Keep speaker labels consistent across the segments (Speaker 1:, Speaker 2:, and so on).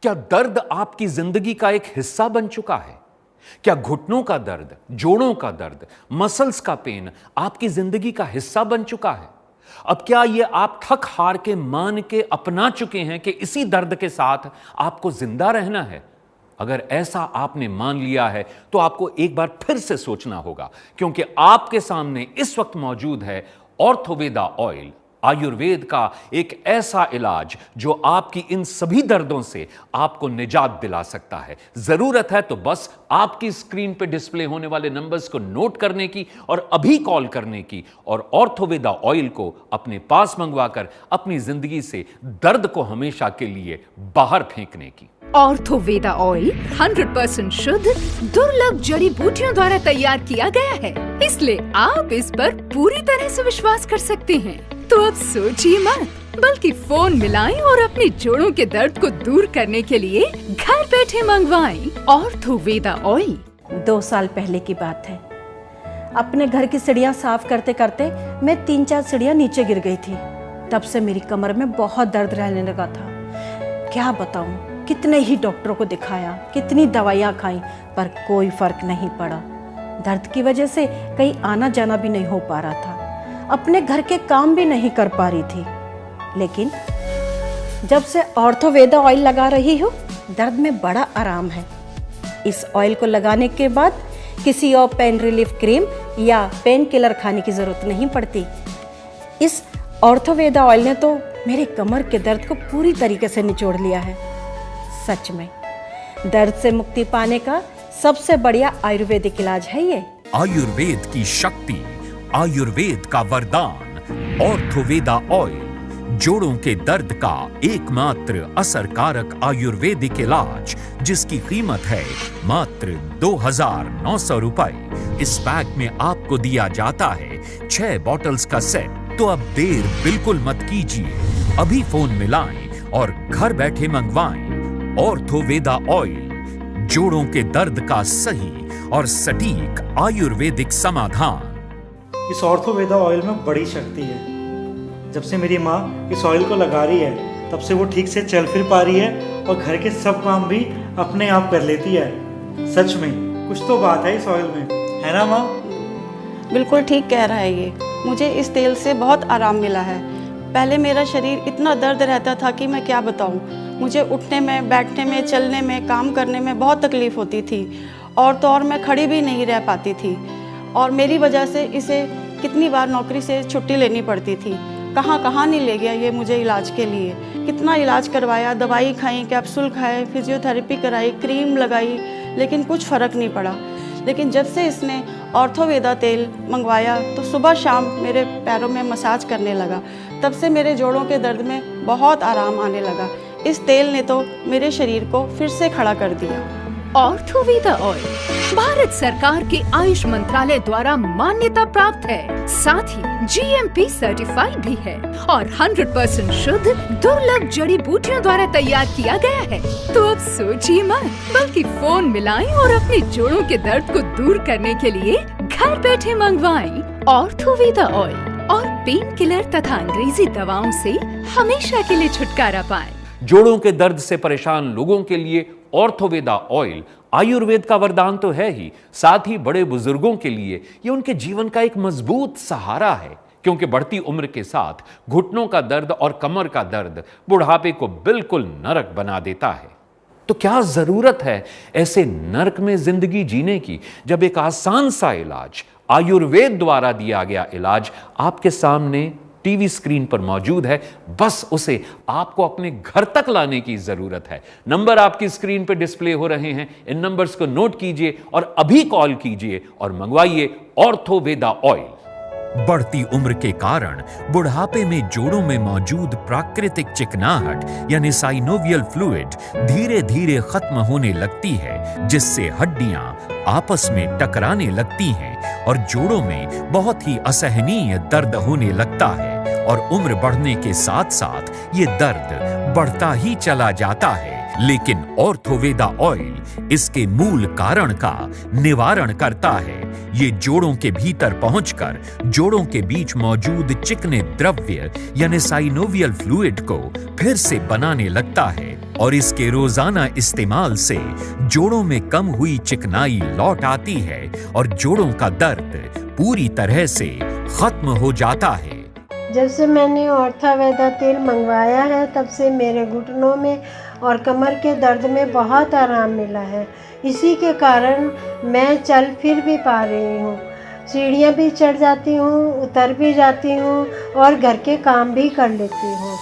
Speaker 1: क्या दर्द आपकी जिंदगी का एक हिस्सा बन चुका है? क्या घुटनों का दर्द, जोड़ों का दर्द, मसल्स का पेन आपकी जिंदगी का हिस्सा बन चुका है? अब क्या यह आप थक हार के मान के अपना चुके हैं कि इसी दर्द के साथ आपको जिंदा रहना है? अगर ऐसा आपने मान लिया है तो आपको एक बार फिर से सोचना होगा, क्योंकि आपके सामने इस वक्त मौजूद है ऑर्थोवेदा ऑयल, आयुर्वेद का एक ऐसा इलाज जो आपकी इन सभी दर्दों से आपको निजात दिला सकता है। जरूरत है तो बस आपकी स्क्रीन पर डिस्प्ले होने वाले नंबर्स को नोट करने की और अभी कॉल करने की और ऑर्थोवेदा ऑयल को अपने पास मंगवाकर अपनी जिंदगी से दर्द को हमेशा के लिए बाहर फेंकने की।
Speaker 2: ऑर्थोवेदा ऑयल 100% शुद्ध दुर्लभ जड़ी बूटियों द्वारा तैयार किया गया है, इसलिए आप इस पर पूरी तरह से विश्वास कर सकते हैं। तो अब सोचिए मत, बल्कि फोन मिलाएं और अपने जोड़ों के दर्द को दूर करने के लिए घर बैठे मंगवाएं ऑर्थोवेदा ऑयल।
Speaker 3: 2 साल पहले की बात है। अपने घर की सीढ़ियाँ साफ करते करते मैं 3-4 सीढ़ियाँ नीचे गिर गई थी। तब से मेरी कमर में बहुत दर्द रहने लगा था। क्या बताऊं, कितने ही डॉक्टरों को दिखाया, कितनी दवाइयाँ खाई, पर कोई फर्क नहीं पड़ा। दर्द की वजह से कहीं आना जाना भी नहीं हो पा रहा था, अपने घर के काम भी नहीं कर पा रही थी। लेकिन जब से ऑर्थोवेदा ऑयल लगा रही हूँ, दर्द में बड़ा आराम है। इस ऑयल को लगाने के बाद किसी और पेन रिलीफ क्रीम या पेन किलर खाने की ज़रूरत नहीं पड़ती। इस ऑर्थोवेदा ऑयल ने तो मेरे कमर के दर्द को पूरी तरीके से निचोड़ लिया है। सच में दर्द से मुक्ति पाने का सबसे बढ़िया आयुर्वेदिक इलाज है ये।
Speaker 1: आयुर्वेद की शक्ति, आयुर्वेद का वरदान, ऑर्थोवेदा ऑयल, जोड़ों के दर्द का एकमात्र असरकारक आयुर्वेदिक इलाज, जिसकी कीमत है मात्र 2,900 रुपए। इस पैक में आपको दिया जाता है 6 बॉटल्स का सेट। तो अब देर बिल्कुल मत कीजिए, अभी फोन मिलाएं और घर बैठे मंगवाएं ऑर्थोवेदा ऑयल, जोड़ों के दर्द का सही और सटीक आयुर्वेदिक समाधान।
Speaker 4: इस ऑर्थोवेदा ऑयल में बड़ी शक्ति है। जब से मेरी माँ इस ऑयल को लगा रही है, तब से वो ठीक से चल फिर पा रही है और घर के सब काम भी अपने आप कर लेती है। सच में कुछ तो बात है इस ऑयल में, है ना माँ?
Speaker 5: बिल्कुल ठीक कह रहा है ये। मुझे इस तेल से बहुत आराम मिला है। पहले मेरा शरीर इतना दर्द रहता था कि मैं क्या बताऊं। मुझे उठने में, बैठने में, चलने में, काम करने में बहुत तकलीफ होती थी, और तो और मैं खड़ी भी नहीं रह पाती थी। और मेरी वजह से इसे कितनी बार नौकरी से छुट्टी लेनी पड़ती थी। कहाँ कहाँ नहीं ले गया ये मुझे इलाज के लिए। कितना इलाज करवाया, दवाई खाई, कैप्सूल खाए, फिजियोथेरेपी कराई, क्रीम लगाई, लेकिन कुछ फ़र्क नहीं पड़ा। लेकिन जब से इसने ऑर्थोवेदा तेल मंगवाया तो सुबह शाम मेरे पैरों में मसाज करने लगा। तब से मेरे जोड़ों के दर्द में बहुत आराम आने लगा। इस तेल ने तो मेरे शरीर को फिर से खड़ा कर दिया।
Speaker 2: ऑर्थोवेदा ऑयल भारत सरकार के आयुष मंत्रालय द्वारा मान्यता प्राप्त है, साथ ही GMP सर्टिफाइड भी है और 100% शुद्ध दुर्लभ जड़ी बूटियों द्वारा तैयार किया गया है। तो अब सोचिए मत, बल्कि फोन मिलाएं और अपने जोड़ों के दर्द को दूर करने के लिए घर बैठे मंगवाएं ऑर्थोवेदा ऑयल और पेन किलर तथा अंग्रेजी दवाओं से हमेशा के लिए छुटकारा पाएं।
Speaker 1: जोड़ों के दर्द से परेशान लोगों के लिए ऑर्थोवेदा ऑयल आयुर्वेद का वरदान तो है ही, साथ ही बड़े बुजुर्गों के लिए ये उनके जीवन का एक मजबूत सहारा है, क्योंकि बढ़ती उम्र के साथ घुटनों का दर्द और कमर का दर्द बुढ़ापे को बिल्कुल नरक बना देता है। तो क्या जरूरत है ऐसे नरक में जिंदगी जीने की, जब एक आसान सा इलाज, आयुर्वेद द्वारा दिया गया इलाज आपके सामने टीवी स्क्रीन पर मौजूद है। बस उसे आपको अपने घर तक लाने की जरूरत है। नंबर आपकी स्क्रीन पर डिस्प्ले हो रहे हैं, इन नंबर्स को नोट कीजिए और अभी कॉल कीजिए और मंगवाइए ऑर्थोवेदा ऑयल। बढ़ती उम्र के कारण बुढ़ापे में जोड़ों में मौजूद प्राकृतिक चिकनाहट यानी साइनोवियल फ्लूइड धीरे धीरे खत्म होने लगती है, जिससे हड्डियां आपस में टकराने लगती हैं और जोड़ों में बहुत ही असहनीय दर्द होने लगता है। और उम्र बढ़ने के साथ साथ ये दर्द बढ़ता ही चला जाता है, लेकिन ऑर्थोवेदा ऑयल इसके मूल कारण का निवारण करता है। ये जोड़ों के भीतर पहुंचकर जोड़ों के बीच मौजूद चिकने द्रव्य यानी साइनोवियल फ्लूइड को फिर से बनाने लगता है और इसके रोजाना इस्तेमाल से जोड़ों में कम हुई चिकनाई लौट आती है और जोड़ों का दर्द पूरी तरह से खत्म हो जाता है।
Speaker 6: जब से मैंने ऑर्थोवेदा तेल मंगवाया है तब से मेरे घुटनों में और कमर के दर्द में बहुत आराम मिला है। इसी के कारण मैं चल फिर भी पा रही हूँ, सीढ़ियाँ भी चढ़ जाती हूँ, उतर भी जाती हूँ और घर के काम भी कर लेती हूँ।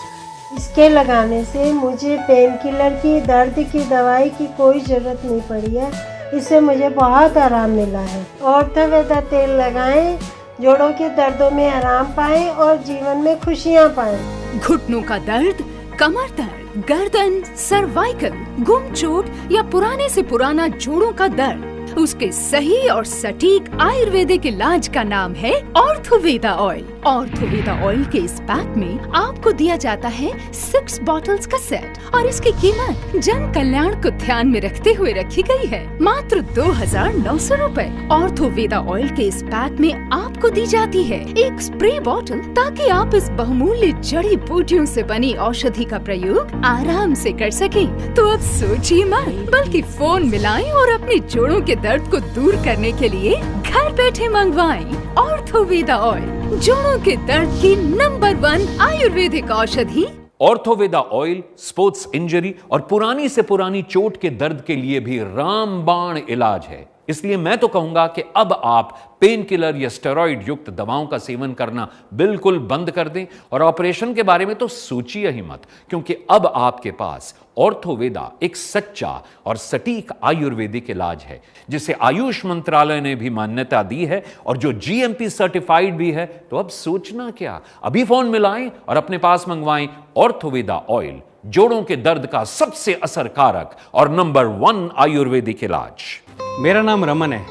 Speaker 6: इसके लगाने से मुझे पेन किलर की, दर्द की दवाई की कोई ज़रूरत नहीं पड़ी है। इससे मुझे बहुत आराम मिला है। ऑर्थोवेदा तेल लगाएं, जोड़ों के दर्दों में आराम पाएं और जीवन में खुशियां पाएं।
Speaker 2: घुटनों का दर्द, कमर दर्द, गर्दन, सर्वाइकल, गुम चोट या पुराने से पुराना जोड़ों का दर्द, उसके सही और सटीक आयुर्वेदिक इलाज का नाम है ऑर्थोवेदा ऑयल। ऑर्थोवेदा ऑयल के इस पैक में आपको दिया जाता है 6 बॉटल्स का सेट और इसकी कीमत जन कल्याण को ध्यान में रखते हुए रखी गई है मात्र 2,900 रूपए। ऑर्थोवेदा ऑयल के इस पैक में आपको दी जाती है एक स्प्रे बॉटल ताकि आप इस बहुमूल्य जड़ी बूटियों से बनी औषधि का प्रयोग आराम से कर सकें। तो अब सोचिए मत, बल्कि फोन मिलाएं और अपने जोड़ों के दर्द को दूर करने के लिए घर बैठे मंगवाएं ऑर्थोवेदा ऑयल, जोड़ों के दर्द की नंबर 1 आयुर्वेदिक औषधि।
Speaker 1: ऑर्थोवेदा ऑयल स्पोर्ट्स इंजरी और पुरानी से पुरानी चोट के दर्द के लिए भी रामबाण इलाज है। इसलिए मैं तो कहूंगा कि अब आप पेन किलर या स्टेरॉइड युक्त दवाओं का सेवन करना बिल्कुल बंद कर दें और ऑपरेशन के बारे में तो सोचिए ही मत, क्योंकि अब आपके पास ऑर्थोवेदा एक सच्चा और सटीक आयुर्वेदिक इलाज है जिसे आयुष मंत्रालय ने भी मान्यता दी है और जो जीएमपी सर्टिफाइड भी है। तो अब सोचना क्या, अभी फोन मिलाएं और अपने पास मंगवाएं ऑर्थोवेदा ऑयल, जोड़ों के दर्द का सबसे असरकारक और नंबर 1 आयुर्वेदिक इलाज।
Speaker 7: मेरा नाम रमन है,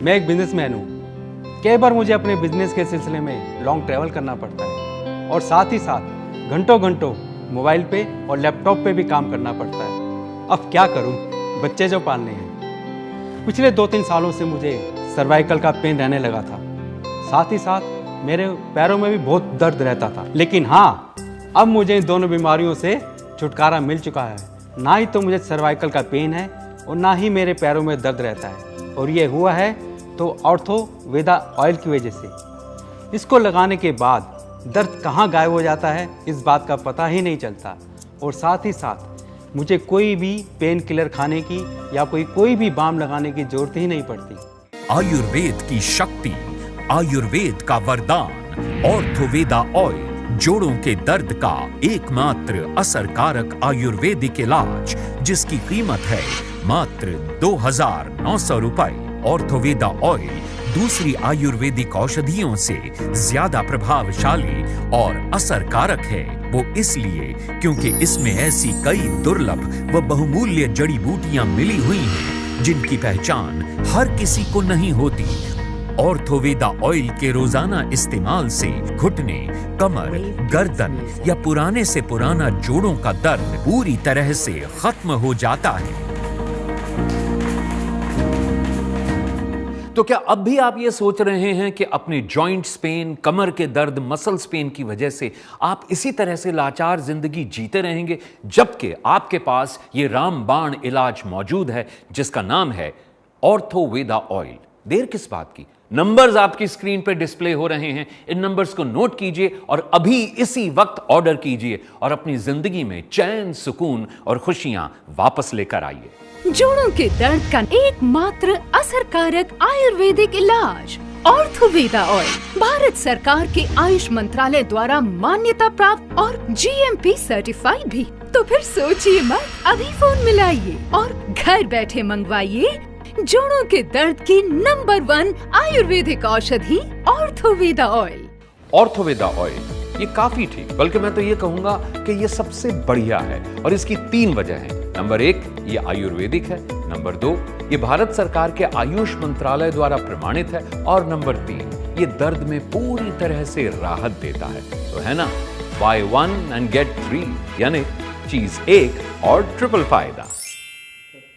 Speaker 7: मैं एक बिजनेसमैन हूँ। कई बार मुझे अपने बिजनेस के सिलसिले में लॉन्ग ट्रैवल करना पड़ता है और साथ ही साथ घंटों घंटों मोबाइल पे और लैपटॉप पे भी काम करना पड़ता है। अब क्या करूँ, बच्चे जो पालने हैं। पिछले 2-3 सालों से मुझे सर्वाइकल का पेन रहने लगा था, साथ ही साथ मेरे पैरों में भी बहुत दर्द रहता था। लेकिन हाँ, अब मुझे इन दोनों बीमारियों से छुटकारा मिल चुका है। ना ही तो मुझे सर्वाइकल का पेन है और ना ही मेरे पैरों में दर्द रहता है, और ये हुआ है तो ऑर्थोवेदा ऑयल की वजह से। इसको लगाने के बाद दर्द कहाँ गायब हो जाता है इस बात का पता ही नहीं चलता, और साथ ही साथ मुझे कोई भी पेन किलर खाने की या कोई भी बाम लगाने की जरूरत ही नहीं पड़ती।
Speaker 1: आयुर्वेद की शक्ति, आयुर्वेद का वरदान, ऑर्थोवेदा ऑयल, जोड़ों के दर्द का एकमात्र असरकारक आयुर्वेदिक इलाज जिसकी कीमत है मात्र 2,900 रुपए। ऑर्थोवेदा ऑयल दूसरी आयुर्वेदिक औषधियों से ज्यादा प्रभावशाली और असरकारक है। वो इसलिए क्योंकि इसमें ऐसी कई दुर्लभ व बहुमूल्य जड़ी बूटियां मिली हुई हैं जिनकी पहचान हर किसी को नहीं होती। ऑर्थोवेदा ऑयल के रोजाना इस्तेमाल से घुटने, कमर, गर्दन या पुराने से पुराना जोड़ों का दर्द पूरी तरह से खत्म हो जाता है। तो क्या अब भी आप ये सोच रहे हैं कि अपने जॉइंट्स पेन, कमर के दर्द, मसल्स पेन की वजह से आप इसी तरह से लाचार जिंदगी जीते रहेंगे, जबकि आपके पास ये रामबाण इलाज मौजूद है जिसका नाम है ऑर्थोवेदा ऑयल। देर किस बात की, नंबर्स आपकी स्क्रीन पर डिस्प्ले हो रहे हैं, इन नंबर्स को नोट कीजिए और अभी इसी वक्त ऑर्डर कीजिए और अपनी जिंदगी में चैन, सुकून और खुशियां वापस लेकर आइए।
Speaker 2: जोड़ों के दर्द का एकमात्र असरकारक आयुर्वेदिक इलाज ऑर्थोवेदा ऑयल भारत सरकार के आयुष मंत्रालय द्वारा मान्यता प्राप्त और जीएमपी सर्टिफाइड भी। तो फिर सोचिए मत, अभी फोन मिलाइए और घर बैठे मंगवाइए जोड़ों के दर्द की नंबर 1 आयुर्वेदिक औषधि ऑर्थोवेदा ऑयल।
Speaker 1: ऑर्थोवेदा ऑयल ये काफी ठीक, बल्कि मैं तो ये कहूंगा कि ये सबसे बढ़िया है और इसकी 3 वजह हैं। नंबर 1, ये आयुर्वेदिक है। नंबर 2, ये भारत सरकार के आयुष मंत्रालय द्वारा प्रमाणित है। और नंबर 3, ये दर्द में पूरी तरह से राहत देता है। तो है ना, buy 1 and get 3, यानी चीज एक और ट्रिपल फायदा।